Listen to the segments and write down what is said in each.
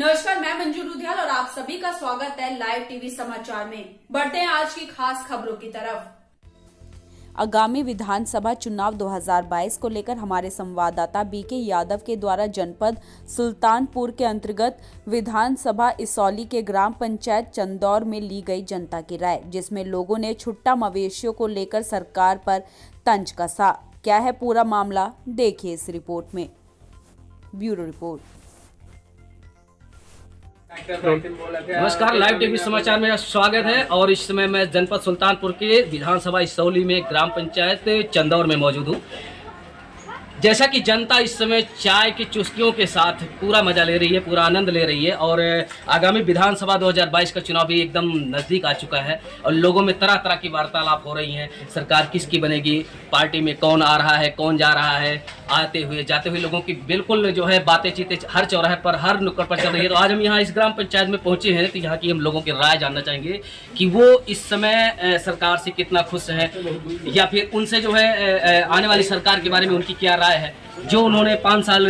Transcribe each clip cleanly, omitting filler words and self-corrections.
नमस्कार, मैं मंजू लुधियाल और आप सभी का स्वागत है लाइव टीवी समाचार में। बढ़ते हैं आज की खास खबरों की तरफ। आगामी विधानसभा चुनाव 2022 को लेकर हमारे संवाददाता बीके यादव के द्वारा जनपद सुल्तानपुर के अंतर्गत विधानसभा इसौली के ग्राम पंचायत चंदौर में ली गई जनता की राय, जिसमें लोगों ने छुट्टा मवेशियों को लेकर सरकार पर तंज कसा। क्या है पूरा मामला, देखिए इस रिपोर्ट में। Bureau report. नमस्कार, लाइव टीवी समाचार में स्वागत है। और इस समय मैं जनपद सुल्तानपुर के विधानसभा इसौली में ग्राम पंचायत चंदौर में मौजूद हूँ। जैसा कि जनता इस समय चाय की चुस्कियों के साथ पूरा मजा ले रही है, पूरा आनंद ले रही है। और आगामी विधानसभा 2022 का चुनाव भी एकदम नज़दीक आ चुका है और लोगों में तरह तरह की वार्तालाप हो रही हैं। सरकार किसकी बनेगी, पार्टी में कौन आ रहा है, कौन जा रहा है, आते हुए जाते हुए लोगों की बिल्कुल जो है बातें चीतें हर चौराहे पर, हर नुक्कड़ पर चल रही है। तो आज हम यहाँ इस ग्राम पंचायत में पहुँचे हैं, तो यहाँ की हम लोगों की राय जानना चाहेंगे कि वो इस समय सरकार से कितना खुश हैं, या फिर उनसे जो है आने वाली सरकार के बारे में उनकी क्या राय है। जो उन्होंने 5 साल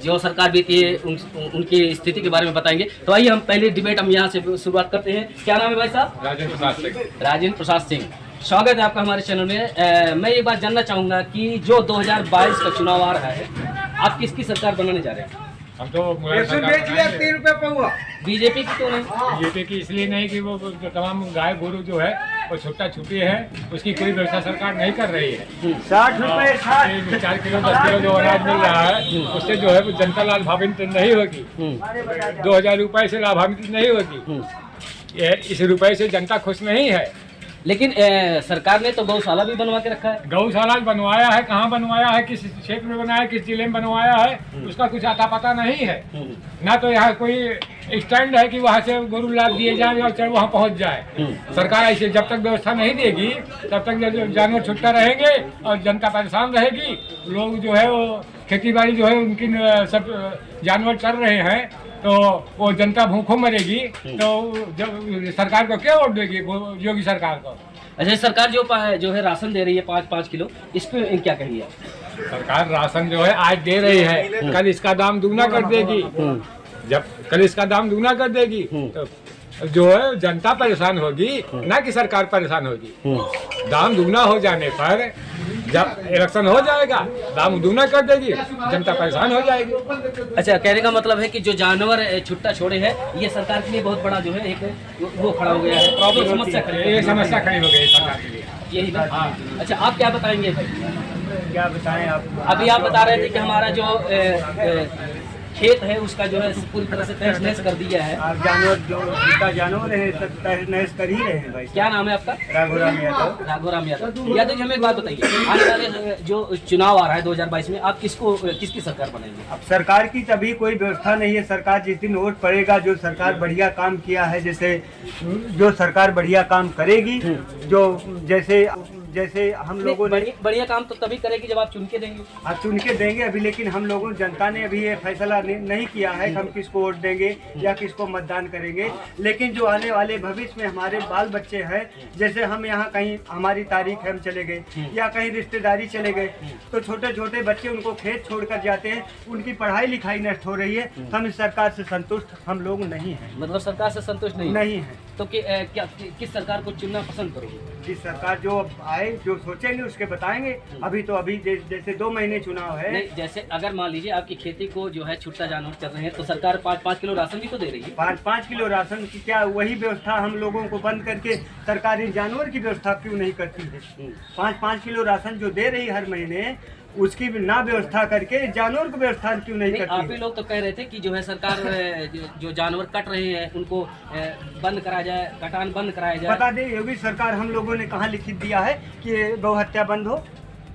जो सरकार बीती है उनकी स्थिति के बारे में बताएंगे। तो आइए हम पहले डिबेट हम यहाँ से शुरुआत करते हैं। क्या नाम है भाई साहब? राजेंद्र प्रसाद सिंह। स्वागत है आपका हमारे चैनल में। मैं ये बात जानना चाहूँगा कि जो 2022 का चुनाव आ रहा है, आप किसकी सरकार बनाने जा रहे हैं? हम तो ₹3 बीजेपी की तो नहीं? बीजेपी की इसलिए नहीं कि वो तमाम गाय गोरू जो है वो छुट्टा छुट्टी है, उसकी कोई व्यवस्था सरकार नहीं कर रही है। 60 रुपए 4 किलो 10 किलो जो अनाज मिल रहा है उससे जो है जनता लाभान्वित नहीं होगी। 2000 रुपए से लाभान्वित नहीं होगी। इस रुपए से जनता खुश नहीं है। लेकिन सरकार ने तो गौशाला भी बनवा के रखा है। गौशाला बनवाया है, कहाँ बनवाया है, किस क्षेत्र में बनाया है, किस जिले में बनवाया है, उसका कुछ आता पता नहीं है। ना तो यहाँ कोई स्टैंड है कि वहाँ से गोरू लाद दिए जाए और वहाँ पहुँच जाए। सरकार ऐसे जब तक व्यवस्था नहीं देगी तब तक जानवर छुट्टा रहेंगे और जनता परेशान रहेगी। लोग जो है वो खेती बाड़ी जो है उनकी सब जानवर चल रहे हैं, तो वो जनता भूखों मरेगी। तो जब सरकार को क्या वोट देगी, योगी सरकार को? अच्छा, सरकार जो है राशन दे रही है 5-5 किलो, इस पे क्या कहिए? सरकार राशन जो है आज दे रही है, कल इसका दाम दुगना कर देगी। जब कल इसका दाम दुगना कर देगी तो जो है जनता परेशान होगी, ना कि सरकार परेशान होगी। दाम दुगना हो जाने पर जब इलेक्शन हो जाएगा दाम दुगना कर देगी, जनता परेशान हो जाएगी। अच्छा, कहने का मतलब है कि जो जानवर छुट्टा छोड़े हैं, ये सरकार के लिए बहुत बड़ा जो है एक वो खड़ा हो गया है, प्रॉब्लम, समस्या खड़ी हो गई सरकार के लिए। यही बात। अच्छा, आप क्या बताएंगे? क्या बताएं आप? अभी आप बता रहे थे कि हमारा जो खेत है उसका जो है पूरी तरह से तहस नहस कर दिया है। जानवर जो जानवर है सब तहस नहस कर ही रहे हैं भाई। क्या नाम है आपका? राघोराम यादव। राघोराम यादव। यादव जी, हमें एक बात बताइए, आने वाले जो चुनाव आ रहा है 2022 में, आप किसकी सरकार बनाएंगे? अब सरकार की तभी कोई व्यवस्था नहीं है। सरकार जिस दिन वोट पड़ेगा, जो सरकार बढ़िया काम किया है, जैसे जो सरकार बढ़िया काम करेगी, जो जैसे हम लोगों ने बढ़िया काम तो तभी करेगी जब आप चुन के देंगे। आप चुन के देंगे अभी, लेकिन हम लोगों जनता ने अभी ये फैसला नहीं किया है कि हम किसको वोट देंगे या किसको मतदान करेंगे। लेकिन जो आने वाले भविष्य में हमारे बाल बच्चे हैं, जैसे हम यहाँ कहीं हमारी तारीख है, हम चले गए या कहीं रिश्तेदारी चले गए, तो छोटे छोटे बच्चे उनको खेत छोड़कर जाते हैं, उनकी पढ़ाई लिखाई नष्ट हो रही है। हम इस सरकार से संतुष्ट हम लोग नहीं हैं। मतलब सरकार से संतुष्ट नहीं है। तो किस सरकार को चुनना पसंद करोगे? जिस सरकार जो आए, जो सोचेंगे उसके बताएंगे। अभी तो जैसे 2 महीने चुनाव है। नहीं, जैसे अगर मान लीजिए आपकी खेती को जो है छुट्टा जानवर कर रहे हैं, तो सरकार 5-5 किलो राशन भी तो दे रही है। 5-5 किलो राशन की क्या वही व्यवस्था हम लोगों को बंद करके सरकारी जानवर की व्यवस्था क्यों नहीं करती है? 5-5 किलो राशन जो दे रही हर महीने, उसकी ना व्यवस्था करके जानवर की व्यवस्था क्यों नहीं करती? आप ही लोग तो कह रहे थे कि जो है सरकार जो जानवर कट रहे हैं उनको बंद कराया जाए, कटान बंद कराया जाए। बता दे योगी सरकार, हम लोगों ने कहाँ लिखित दिया है कि गौ हत्या बंद हो?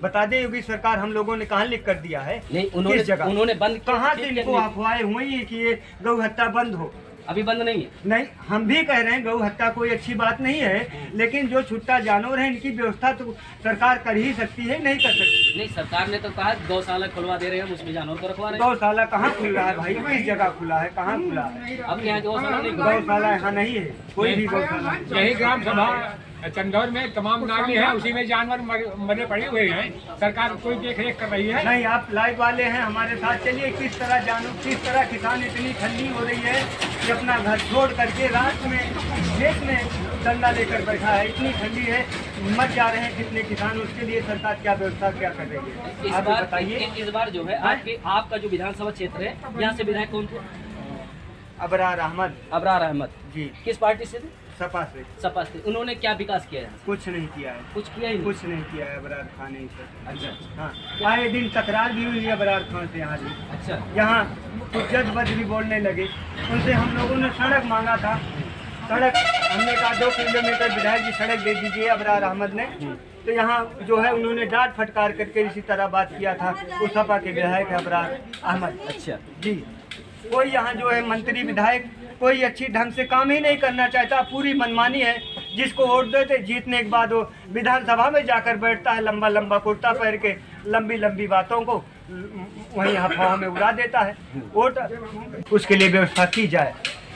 बता दे योगी सरकार, हम लोगों ने कहाँ लिख कर दिया है? नहीं, उन्होंने बंद कहाँ से इनको अफवाहें हुई है कि ये गौ हत्या बंद हो? अभी बंद नहीं है। नहीं, हम भी कह रहे हैं गौ हत्या कोई अच्छी बात नहीं है, लेकिन जो छुट्टा जानवर है इनकी व्यवस्था तो सरकार कर ही सकती है, नहीं कर सकती। नहीं, सरकार ने तो कहा गौशाला खुलवा दे रहे हैं, उसमें जानवर को रखवा रहे हैं। गौशाला कहाँ खुल रहा है भाई? किस जगह खुला है, कहाँ खुला है? अब यहाँ गौशाला नहीं, गौशाला यहाँ नहीं है, कोई भी गौशाला। यही ग्राम सभा चंदौर में तमाम नाली है, उसी में जानवर मरे पड़े हुए हैं। सरकार कोई देख रेख कर रही है? नहीं, आप लाइव वाले हैं हमारे साथ, चलिए किस तरह किसान इतनी ठंडी हो रही है कि अपना घर छोड़ करके रात में खेत में डंडा लेकर बैठा है। इतनी ठंडी है, मर जा रहे हैं कितने किसान। उसके लिए सरकार क्या व्यवस्था क्या कर रही है, आप बताइए। इस बार जो है आपका जो विधानसभा क्षेत्र है, यहाँ से विधायक कौन थे? अबरार अहमद। अबरार अहमद जी, किस पार्टी से थे? सपा से। सपा से। उन्होंने क्या विकास किया है? कुछ नहीं किया है, कुछ किया ही नहीं। कुछ नहीं किया है अबरार खान ने। अच्छा, हाँ, आए दिन तकरार भी हुई है अबरार खान से। यहाँ भी अच्छा, यहाँ कुछ जज बज भी बोलने लगे। उनसे हम लोगों ने सड़क मांगा था, सड़क हमने कहा 2 किलोमीटर विधायक जी सड़क दे दीजिए अबरार अहमद ने। तो यहाँ जो है उन्होंने डांट फटकार करके इसी तरह बात किया था। वो सपा के विधायक है अबरार अहमद। अच्छा जी, कोई यहाँ जो है मंत्री विधायक कोई अच्छी ढंग से काम ही नहीं करना चाहता, पूरी मनमानी है। जिसको वोट देते जीतने के बाद वो विधानसभा में जाकर बैठता है, लंबा लंबा कुर्ता पहन के लंबी लंबी बातों को वहीं अफवाह में उड़ा देता है। वोट उसके लिए व्यवस्था की जाए।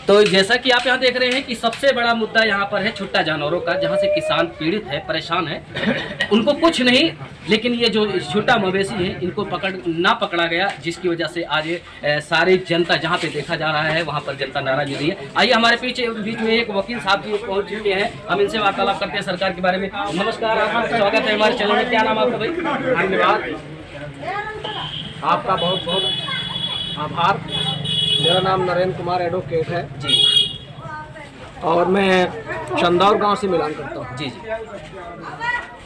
तो जैसा कि आप यहाँ देख रहे हैं कि सबसे बड़ा मुद्दा यहाँ पर है छुट्टा जानवरों का, जहाँ से किसान पीड़ित है, परेशान है। उनको कुछ नहीं, लेकिन ये जो छुट्टा मवेशी है इनको ना पकड़ा गया, जिसकी वजह से आज सारी जनता जहाँ पे देखा जा रहा है वहाँ पर जनता नाराज हो रही है। आइए हमारे बीच में एक वकील साहब जी पहुँच चुके हैं, हम इनसे वार्तालाप करते हैं सरकार के बारे में। नमस्कार, आपका स्वागत है हमारे चैनल में। क्या नाम आपका भाई? धन्यवाद, आपका बहुत बहुत आभार। मेरा नाम नरेंद्र कुमार एडवोकेट है जी, और मैं चंदौर गांव से मिलान करता हूँ। जी जी,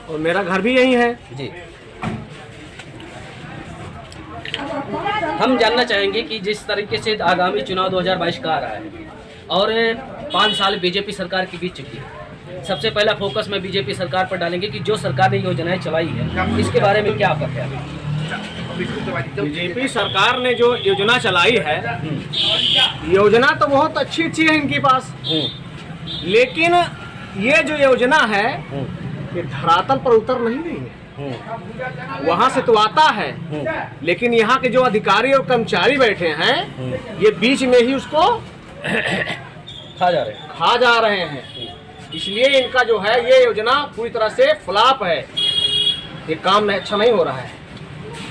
और मेरा घर भी यहीं है जी। हम जानना चाहेंगे कि जिस तरीके से आगामी चुनाव 2022 का आ रहा है और 5 साल बीजेपी सरकार की बीत चुकी है, सबसे पहला फोकस में बीजेपी सरकार पर डालेंगे कि जो सरकार ने योजनाएं चलाई है इसके बारे में क्या आपका ख्याल है? बीजेपी सरकार ने जो योजना चलाई है, योजना तो बहुत अच्छी अच्छी है इनके पास, लेकिन ये जो योजना है ये धरातल पर उतर नहीं रही है। वहाँ से तो आता है, लेकिन यहाँ के जो अधिकारी और कर्मचारी बैठे हैं ये बीच में ही उसको खा जा रहे हैं। इसलिए इनका जो है ये योजना पूरी तरह से फ्लॉप है, ये काम अच्छा नहीं हो रहा है।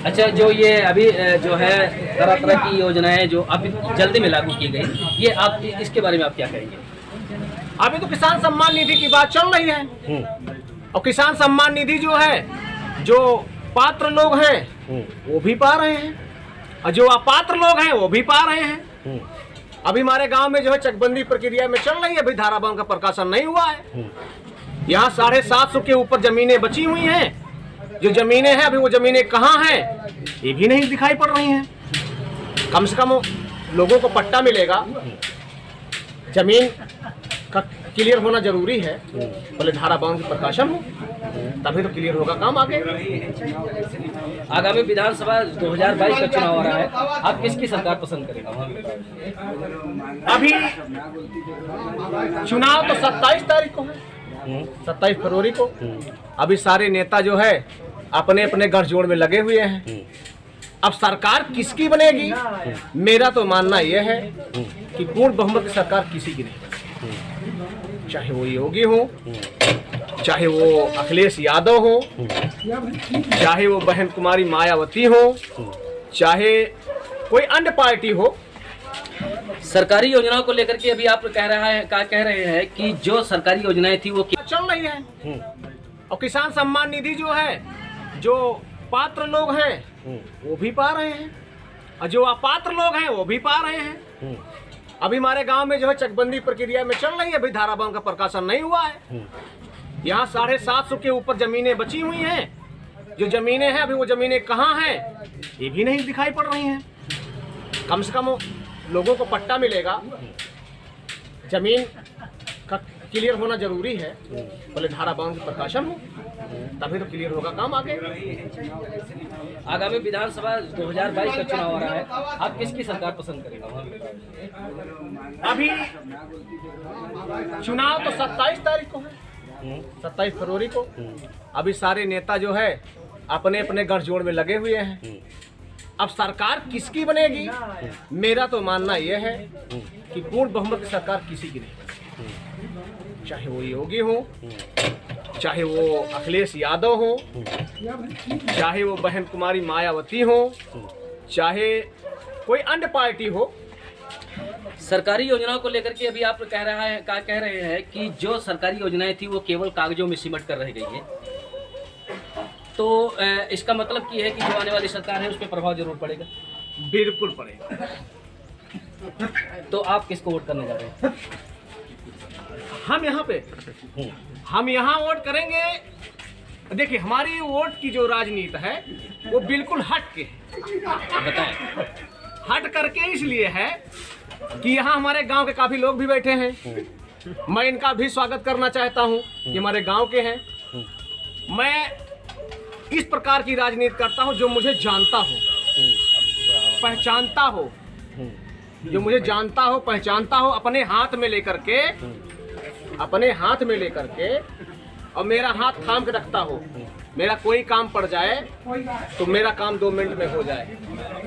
अच्छा, जो ये अभी जो है तरह तरह की योजनाएं जो अभी जल्दी में लागू की गई, ये आप इसके बारे में आप क्या कहेंगे? अभी तो किसान सम्मान निधि की बात चल रही है, और किसान सम्मान निधि जो है जो पात्र लोग हैं वो भी पा रहे हैं, और जो अपात्र लोग हैं वो भी पा रहे हैं। अभी हमारे गांव में जो है चकबंदी प्रक्रिया में चल रही है, अभी धारावाहिक का प्रकाशन नहीं हुआ है। यहाँ 750 के ऊपर जमीनें बची हुई हैं। जो जमीनें हैं अभी वो जमीनें कहाँ हैं ये भी नहीं दिखाई पड़ रही हैं। कम से कम लोगों को पट्टा मिलेगा, जमीन का क्लियर होना जरूरी है, पहले धारावाहिक प्रकाशन हो तभी तो क्लियर होगा काम आगे। आगामी विधानसभा 2022 का चुनाव आ रहा है, आप किसकी सरकार पसंद करेंगे? अभी चुनाव तो 27 तारीख को है, 27 फरवरी को। अभी सारे नेता जो है अपने अपने गठजोड़ में लगे हुए हैं। अब सरकार किसकी बनेगी, मेरा तो मानना यह है कि पूर्ण बहुमत की सरकार किसी की नहीं, चाहे वो योगी हो, चाहे वो अखिलेश यादव हो, चाहे वो बहन कुमारी मायावती हो, चाहे कोई अन्य पार्टी हो। सरकारी योजनाओं को लेकर के अभी आप कह रहे हैं कि जो सरकारी योजनाएं थी वो चल रही है, और किसान सम्मान निधि जो है जो पात्र लोग हैं वो भी पा रहे हैं, और जो अपात्र लोग हैं वो भी पा रहे हैं। अभी हमारे गांव में जो है चकबंदी प्रक्रिया में चल रही है, अभी धारावाहिक का प्रकाशन नहीं हुआ है। यहाँ 750 के ऊपर जमीनें बची हुई हैं। जो जमीनें हैं अभी वो जमीनें कहाँ हैं ये भी नहीं दिखाई पड़ रही हैं। कम से कम लोगों को पट्टा मिलेगा, जमीन का क्लियर होना जरूरी है, पहले धारावाहिक प्रकाशन हो तभी तो क्लियर होगा काम आगे। आगामी विधानसभा 2022 का चुनाव आ रहा है, आप किसकी सरकार पसंद करेंगे? अभी चुनाव तो 27 तारीख को है, 27 फरवरी को। अभी सारे नेता जो है अपने अपने गठजोड़ में लगे हुए हैं। अब सरकार किसकी बनेगी, मेरा तो मानना यह है कि पूर्ण बहुमत की सरकार किसी की नहीं। चाहे वो योगी हो, चाहे वो अखिलेश यादव हो, चाहे वो बहन कुमारी मायावती हो, चाहे कोई अन्य पार्टी हो। सरकारी योजनाओं को लेकर के अभी आप कह रहे हैं कि जो सरकारी योजनाएं थी वो केवल कागजों में सिमट कर रह गई है, तो इसका मतलब ये है कि जो आने वाली सरकार है उस पर प्रभाव जरूर पड़ेगा। बिल्कुल पड़ेगा। तो आप किसको वोट करने जा रहे हैं? हम यहाँ वोट करेंगे। देखिए, हमारी वोट की जो राजनीति है वो बिल्कुल हट के है। बताएं। हट करके इसलिए है कि यहाँ हमारे गांव के काफी लोग भी बैठे हैं। मैं इनका भी स्वागत करना चाहता हूँ कि हमारे गांव के हैं। मैं इस प्रकार की राजनीति करता हूँ जो मुझे जानता हो, पहचानता हो, जो मुझे जानता हो, पहचानता हो, अपने हाथ में लेकर के और मेरा हाथ थाम के रखता हो। मेरा कोई काम पड़ जाए तो मेरा काम 2 मिनट में हो जाए।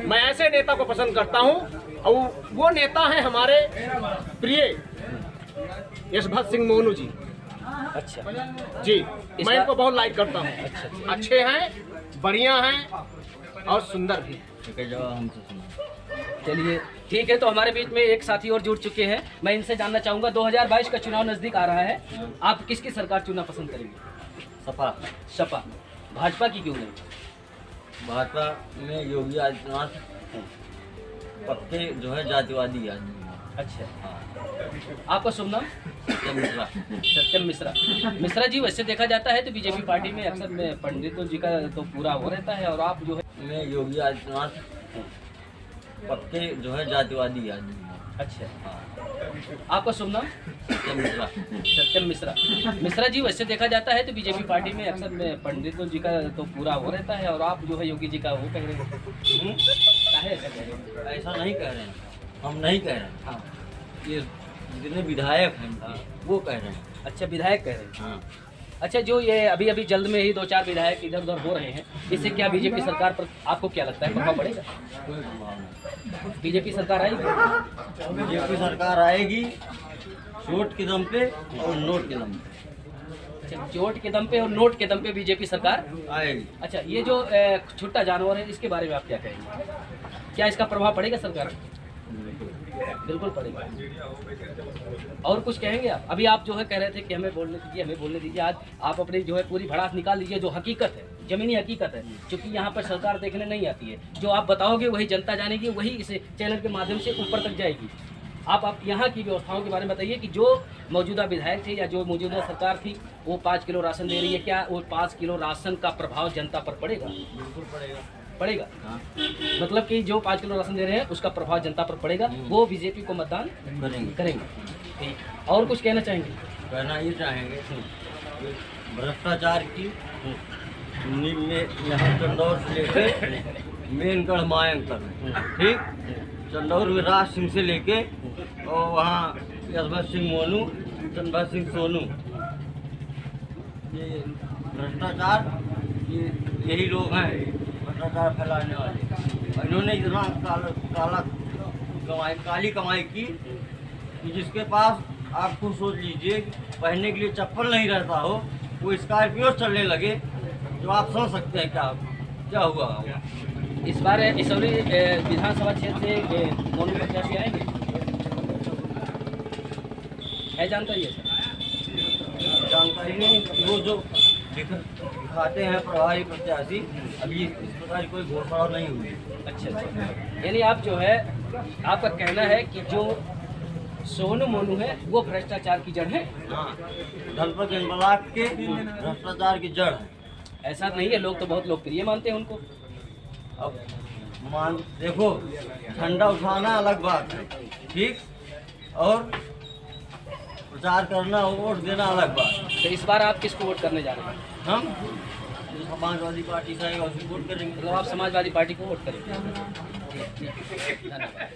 मैं ऐसे नेता को पसंद करता हूँ और वो नेता है हमारे प्रिय यशवंत सिंह मोनू जी। अच्छा जी, मैं इनको बहुत लाइक करता हूँ। अच्छे हैं, बढ़िया हैं और सुंदर भी। चलिए ठीक है, तो हमारे बीच में एक साथी और जुड़ चुके हैं। मैं इनसे जानना चाहूँगा, 2022 का चुनाव नज़दीक आ रहा है, आप किसकी सरकार चुनना पसंद करेंगे? सपा। भाजपा की क्यों नहीं? भाजपा में योगी आदित्यनाथ पक्के जो है जातिवादी आदमी है। अच्छा, हाँ। आपका शुभ नाम? सत्यम मिश्रा। मिश्रा जी, वैसे देखा जाता है तो बीजेपी पार्टी में अक्सर पंडितों जी का तो पूरा हो रहता है और आप जो है में योगी आदित्यनाथ पक्के जो है जातिवादी आदमी है। अच्छा, हाँ। आपका शुभ नाम? सत्यम मिश्रा। मिश्रा जी, वैसे देखा जाता है तो बीजेपी पार्टी में अक्सर पंडितों जी का तो पूरा हो रहता है और आप जो है योगी जी का वो कह रहे हैं। काहे ऐसा कह रहे हैं? ऐसा नहीं कह रहे हैं, हम नहीं कह रहे हैं। हाँ। ये जितने विधायक हैं वो कह रहे हैं। अच्छा, विधायक कह रहे हैं। हाँ। अच्छा, जो ये अभी जल्द में ही 2-4 विधायक इधर उधर हो रहे हैं, इससे क्या बीजेपी सरकार पर आपको क्या लगता है प्रभाव पड़ेगा? कोई प्रभाव नहीं। बीजेपी सरकार आएगी? बीजेपी सरकार आएगी चोट के दम पे और नोट के दम पे। अच्छा, चोट के दम पे और नोट के दम पे बीजेपी सरकार आएगी। अच्छा, ये जो छुट्टा जानवर है इसके बारे में आप क्या कहेंगे? क्या इसका प्रभाव पड़ेगा सरकार? बिल्कुल पड़ेगा। और कुछ कहेंगे आप? अभी आप जो है कह रहे थे कि हमें बोलने दीजिए। आज आप अपनी जो है पूरी भड़ास निकाल लीजिए, जो हकीकत है, जमीनी हकीकत है, क्योंकि यहाँ पर सरकार देखने नहीं आती है। जो आप बताओगे वही जनता जानेगी, वही इस चैनल के माध्यम से ऊपर तक जाएगी। आप यहाँ की व्यवस्थाओं के बारे में बताइए कि जो मौजूदा विधायक थे या जो मौजूदा सरकार थी वो 5 किलो राशन दे रही है, क्या वो 5 किलो राशन का प्रभाव जनता पर पड़ेगा? बिल्कुल पड़ेगा। हाँ। मतलब कि जो 5 किलो राशन दे रहे हैं उसका प्रभाव जनता पर पड़ेगा, वो बीजेपी को मतदान करेंगे। ठीक। और कुछ कहना चाहेंगे? कहना ये चाहेंगे भ्रष्टाचार की नींव में यहाँ चंदौर से लेके मेनगढ़ मायंग तक, ठीक, चंदौर में राज सिंह से लेके और वहाँ यशवंत सिंह मोनू, चंद्रभा सिंह सोनू, ये भ्रष्टाचार, यही लोग हैं भ्रष्टाचार फैलाने वाले। इन्होंने इतना काली कमाई की कि जिसके पास आप खुद सोच लीजिए पहनने के लिए चप्पल नहीं रहता हो, वो स्कॉर्पियो चलने लगे, तो आप समझ सकते हैं क्या हुआ होगा। इस बार इसौली विधानसभा क्षेत्र से मोनू प्रत्याशी आएंगे, है जानकारी है सर? जानकारी नहीं, वो जो दिखाते हैं प्रभारी प्रत्याशी, अभी इस प्रकार की कोई घोषणा नहीं हुई। अच्छा, यानी आप जो है, आपका कहना है कि जो सोनू मोनू है वो भ्रष्टाचार की जड़ है? हाँ, दलपत ब्लॉक के भ्रष्टाचार की जड़ है। ऐसा नहीं है, लोग तो बहुत लोकप्रिय मानते हैं उनको। अब देखो, ठंडा उठाना अलग बात है, ठीक, और प्रचार करना, वोट देना अलग बात है। तो इस बार आप किसको वोट करने जा रहे हैं? हम जो समाजवादी पार्टी से आएगा उसको वोट करेंगे। मतलब आप समाजवादी पार्टी को वोट करेंगे? धन्यवाद।